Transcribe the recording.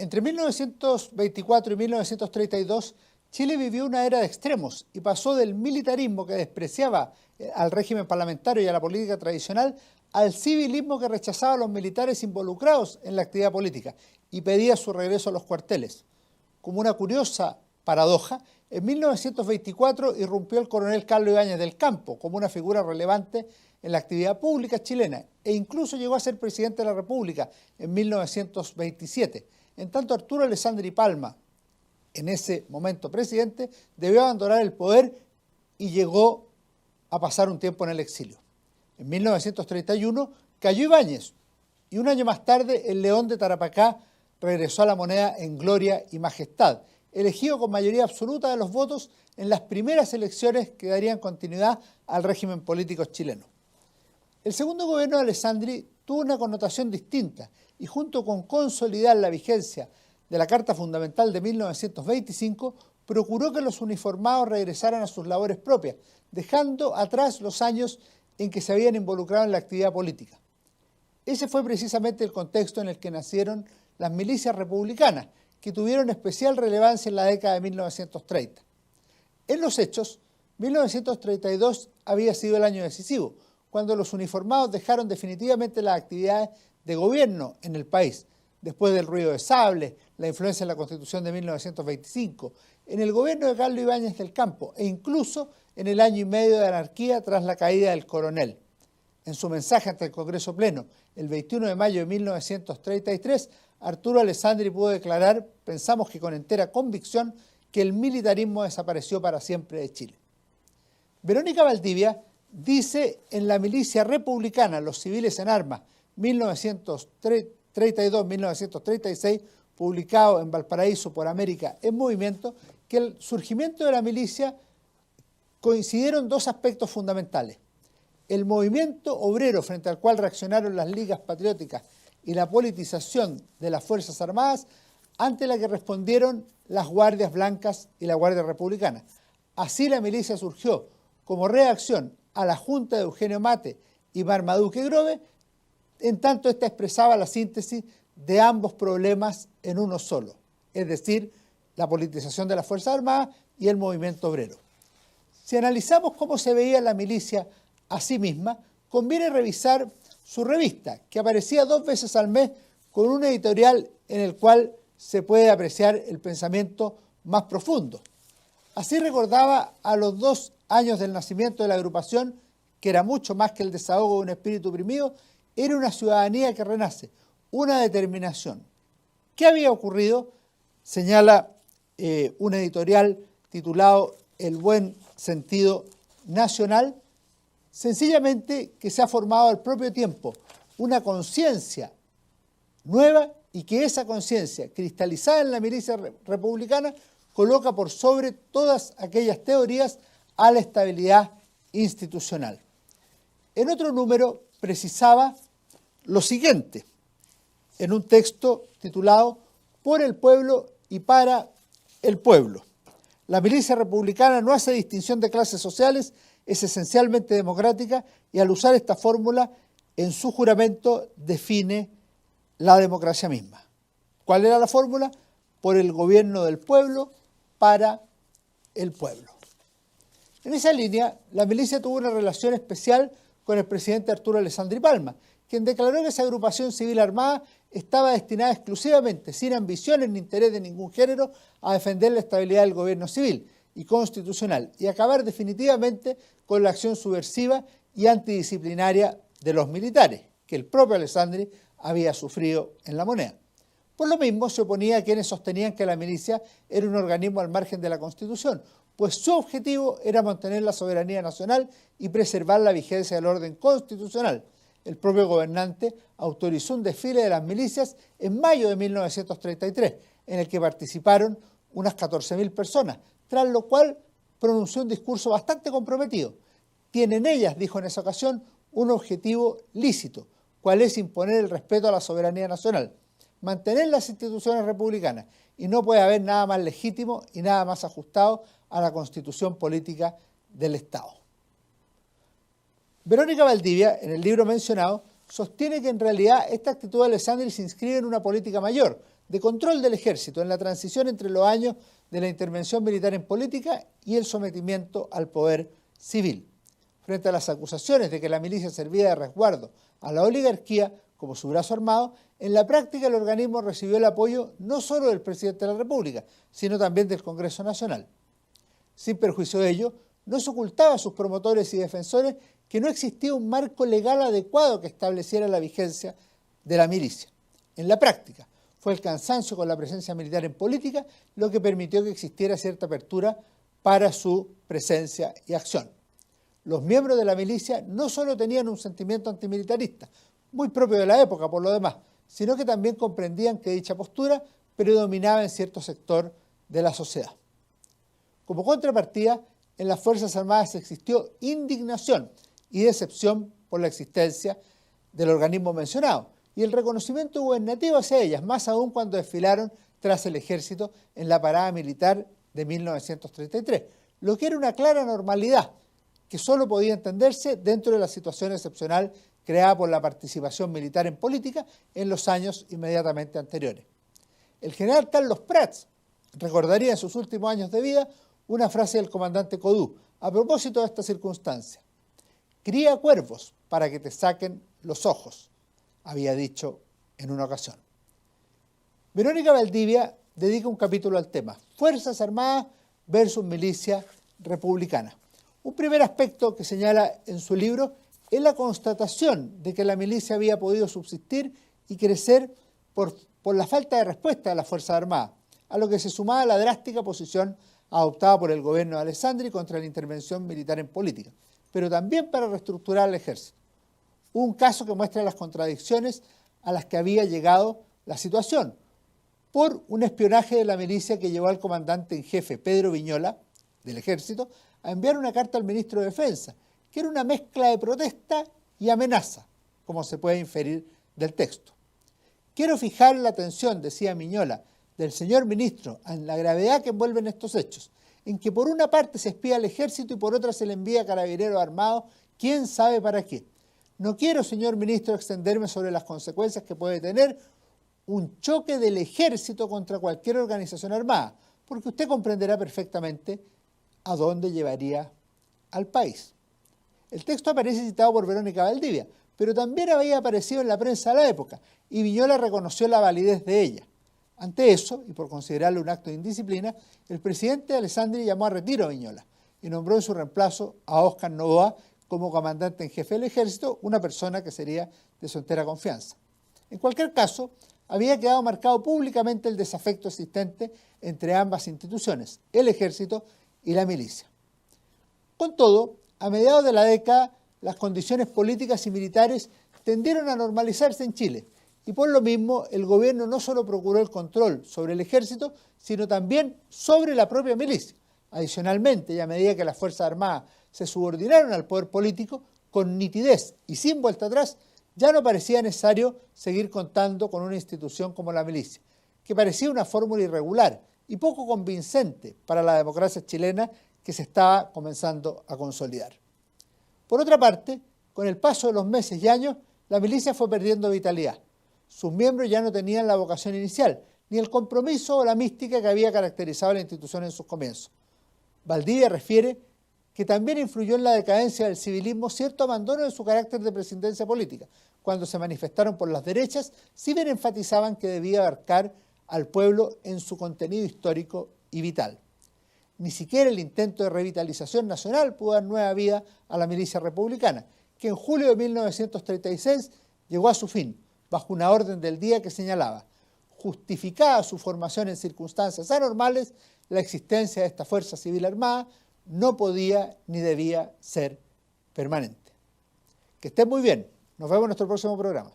Entre 1924 y 1932, Chile vivió una era de extremos y pasó del militarismo que despreciaba al régimen parlamentario y a la política tradicional al civilismo que rechazaba a los militares involucrados en la actividad política y pedía su regreso a los cuarteles. Como una curiosa paradoja, en 1924 irrumpió el coronel Carlos Ibáñez del Campo como una figura relevante en la actividad pública chilena e incluso llegó a ser presidente de la República en 1927. En tanto, Arturo Alessandri Palma, en ese momento presidente, debió abandonar el poder y llegó a pasar un tiempo en el exilio. En 1931 cayó Ibáñez y un año más tarde el León de Tarapacá regresó a la moneda en gloria y majestad, elegido con mayoría absoluta de los votos en las primeras elecciones que darían continuidad al régimen político chileno. El segundo gobierno de Alessandri tuvo una connotación distinta y junto con consolidar la vigencia de la Carta Fundamental de 1925, procuró que los uniformados regresaran a sus labores propias, dejando atrás los años en que se habían involucrado en la actividad política. Ese fue precisamente el contexto en el que nacieron las milicias republicanas, que tuvieron especial relevancia en la década de 1930. En los hechos, 1932 había sido el año decisivo, cuando los uniformados dejaron definitivamente las actividades de gobierno en el país, después del ruido de sables, la influencia en la Constitución de 1925, en el gobierno de Carlos Ibáñez del Campo e incluso en el año y medio de anarquía tras la caída del coronel. En su mensaje ante el Congreso Pleno, el 21 de mayo de 1933, Arturo Alessandri pudo declarar: pensamos que con entera convicción que el militarismo desapareció para siempre de Chile. Verónica Valdivia dice en La milicia republicana, los civiles en armas, 1932-1936, publicado en Valparaíso por América en Movimiento, que el surgimiento de la milicia coincidieron dos aspectos fundamentales: el movimiento obrero frente al cual reaccionaron las ligas patrióticas y la politización de las Fuerzas Armadas, ante la que respondieron las Guardias Blancas y la Guardia Republicana. Así la milicia surgió como reacción a la junta de Eugenio Mate y Marmaduke Grove, en tanto esta expresaba la síntesis de ambos problemas en uno solo, es decir, la politización de las Fuerzas Armadas y el movimiento obrero. Si analizamos cómo se veía la milicia a sí misma, conviene revisar su revista, que aparecía 2 veces al mes con un editorial en el cual se puede apreciar el pensamiento más profundo. Así recordaba a los 2 años del nacimiento de la agrupación, que era mucho más que el desahogo de un espíritu oprimido, era una ciudadanía que renace, una determinación. ¿Qué había ocurrido? Señala un editorial titulado El buen sentido nacional. Sencillamente que se ha formado al propio tiempo una conciencia nueva y que esa conciencia, cristalizada en la milicia republicana, coloca por sobre todas aquellas teorías a la estabilidad institucional. En otro número precisaba lo siguiente, en un texto titulado Por el pueblo y para el pueblo. La milicia republicana no hace distinción de clases sociales, es esencialmente democrática y al usar esta fórmula en su juramento define la democracia misma. ¿Cuál era la fórmula? Por el gobierno del pueblo, para el pueblo. En esa línea, la milicia tuvo una relación especial con el presidente Arturo Alessandri Palma, quien declaró que esa agrupación civil armada estaba destinada exclusivamente, sin ambiciones ni interés de ningún género, a defender la estabilidad del gobierno civil y constitucional y acabar definitivamente con la acción subversiva y antidisciplinaria de los militares, que el propio Alessandri había sufrido en La Moneda. Por lo mismo, se oponía a quienes sostenían que la milicia era un organismo al margen de la Constitución, pues su objetivo era mantener la soberanía nacional y preservar la vigencia del orden constitucional. El propio gobernante autorizó un desfile de las milicias en mayo de 1933, en el que participaron unas 14.000 personas, tras lo cual pronunció un discurso bastante comprometido. Tienen ellas, dijo en esa ocasión, un objetivo lícito, cual es imponer el respeto a la soberanía nacional, mantener las instituciones republicanas, y no puede haber nada más legítimo y nada más ajustado a la constitución política del Estado. Verónica Valdivia, en el libro mencionado, sostiene que en realidad esta actitud de Alessandri se inscribe en una política mayor, de control del ejército en la transición entre los años de la intervención militar en política y el sometimiento al poder civil. Frente a las acusaciones de que la milicia servía de resguardo a la oligarquía como su brazo armado, en la práctica el organismo recibió el apoyo no solo del presidente de la República, sino también del Congreso Nacional. Sin perjuicio de ello, no se ocultaba a sus promotores y defensores que no existía un marco legal adecuado que estableciera la vigencia de la milicia. En la práctica, fue el cansancio con la presencia militar en política lo que permitió que existiera cierta apertura para su presencia y acción. Los miembros de la milicia no solo tenían un sentimiento antimilitarista, muy propio de la época por lo demás, sino que también comprendían que dicha postura predominaba en cierto sector de la sociedad. Como contrapartida, en las Fuerzas Armadas existió indignación y decepción por la existencia del organismo mencionado y el reconocimiento gubernativo hacia ellas, más aún cuando desfilaron tras el ejército en la parada militar de 1933, lo que era una clara normalidad que solo podía entenderse dentro de la situación excepcional creada por la participación militar en política en los años inmediatamente anteriores. El general Carlos Prats recordaría en sus últimos años de vida una frase del comandante Codú a propósito de esta circunstancia. «Cría cuervos para que te saquen los ojos», había dicho en una ocasión. Verónica Valdivia dedica un capítulo al tema, Fuerzas Armadas versus milicia republicana. Un primer aspecto que señala en su libro es la constatación de que la milicia había podido subsistir y crecer por la falta de respuesta de las Fuerzas Armadas, a lo que se sumaba la drástica posición adoptada por el gobierno de Alessandri contra la intervención militar en política, pero también para reestructurar el ejército. Un caso que muestra las contradicciones a las que había llegado la situación, por un espionaje de la milicia que llevó al comandante en jefe Pedro Viñola, del ejército, a enviar una carta al ministro de Defensa, que era una mezcla de protesta y amenaza, como se puede inferir del texto. Quiero fijar la atención, decía Viñola, del señor ministro en la gravedad que envuelven estos hechos, en que por una parte se espía al ejército y por otra se le envía a carabineros armados, quién sabe para qué. No quiero, señor ministro, extenderme sobre las consecuencias que puede tener un choque del ejército contra cualquier organización armada, porque usted comprenderá perfectamente a dónde llevaría al país. El texto aparece citado por Verónica Valdivia, pero también había aparecido en la prensa de la época, y Viñola reconoció la validez de ella. Ante eso, y por considerarlo un acto de indisciplina, el presidente Alessandri llamó a retiro a Viñola y nombró en su reemplazo a Óscar Novoa como comandante en jefe del ejército, una persona que sería de su entera confianza. En cualquier caso, había quedado marcado públicamente el desafecto existente entre ambas instituciones, el ejército y la milicia. Con todo, a mediados de la década, las condiciones políticas y militares tendieron a normalizarse en Chile, y por lo mismo el gobierno no solo procuró el control sobre el ejército, sino también sobre la propia milicia. Adicionalmente, y a medida que las Fuerzas Armadas se subordinaron al poder político, con nitidez y sin vuelta atrás, ya no parecía necesario seguir contando con una institución como la milicia, que parecía una fórmula irregular y poco convincente para la democracia chilena que se estaba comenzando a consolidar. Por otra parte, con el paso de los meses y años, la milicia fue perdiendo vitalidad. Sus miembros ya no tenían la vocación inicial, ni el compromiso o la mística que había caracterizado a la institución en sus comienzos. Valdivia refiere que también influyó en la decadencia del civilismo cierto abandono de su carácter de presidencia política, cuando se manifestaron por las derechas, si bien enfatizaban que debía abarcar al pueblo en su contenido histórico y vital. Ni siquiera el intento de revitalización nacional pudo dar nueva vida a la milicia republicana, que en julio de 1936 llegó a su fin, bajo una orden del día que señalaba, justificada su formación en circunstancias anormales, la existencia de esta fuerza civil armada no podía ni debía ser permanente. Que estén muy bien. Nos vemos en nuestro próximo programa.